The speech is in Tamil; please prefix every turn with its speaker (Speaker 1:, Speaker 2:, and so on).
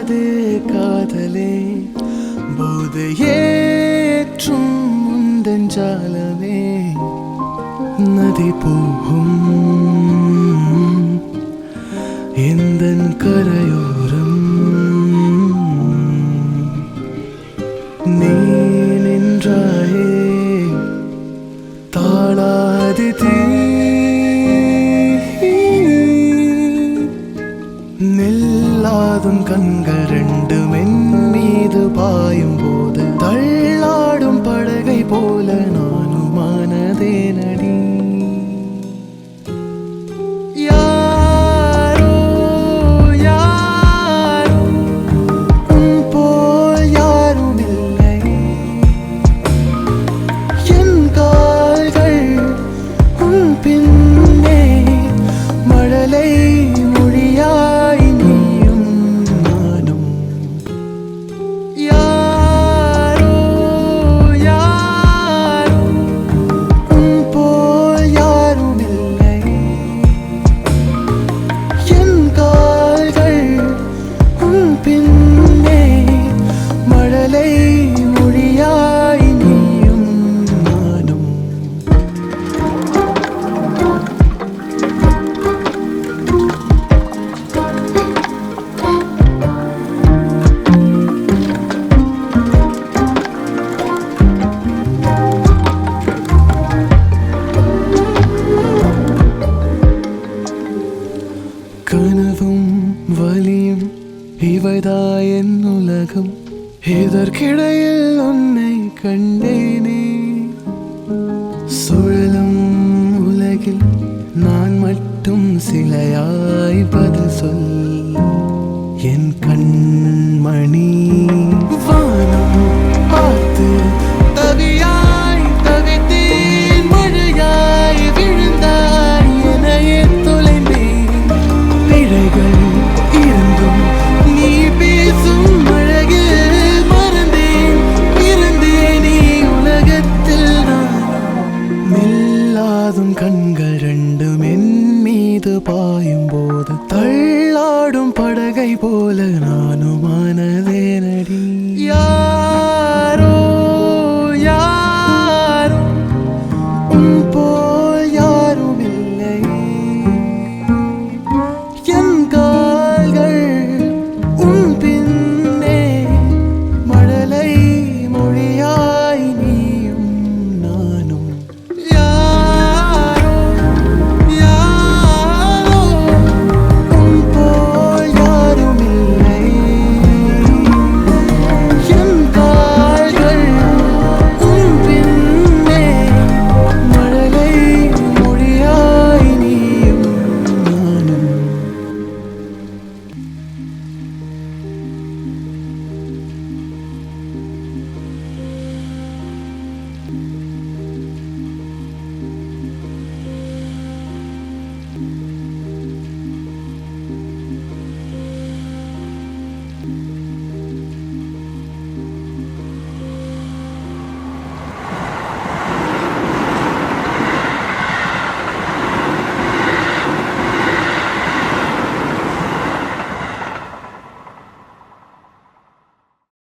Speaker 1: காதே காதலே போதையேற்றும் முந்தன் ஜாலமே நதி போகும் எந்தன் கரையோரம் நீ நின்றாயே தாளாது தீ நில்லாதும் கண்கள் ரெண்டும் என் மீது பாயும் போது தள்ளாடும் படகை போல நானும் ஆனதே நடி யாரோ யாரோ உன் போல் யாரும் இல்லை என் கால்கள் உன் பின்னே மழலை மொழியாய் நீயும் நானும் யாரோ யாரோ உன் போல் யாரும் இல்லை என் கால்கள் உன் பின்னே மழலை மொழியாய் நீயும் நானும் கனவும் வலியும் இவைதான் என் உலகம் இதற்கிடையில் உன்னை கண்டேனே சுழலும் உலகில் நான் மட்டும் சிலையாய் பதில் சொல் என் கண்மணி வானம் பார்த்து தவியாய் தவித்தேன் மழையாய் விழுந்தாய் எனையே தொலைந்தேன் பிழைகள் இருந்தும் நீ பேசும் அழகில் மறந்தேன் பிறந்தேன் நீ உலகத்தில் நான் நில்லாதும் கண்கள் ரெண்டும் என் மீது பாயும் போது தள்ளாடும் படகை போல நானும் ஆனதே நடி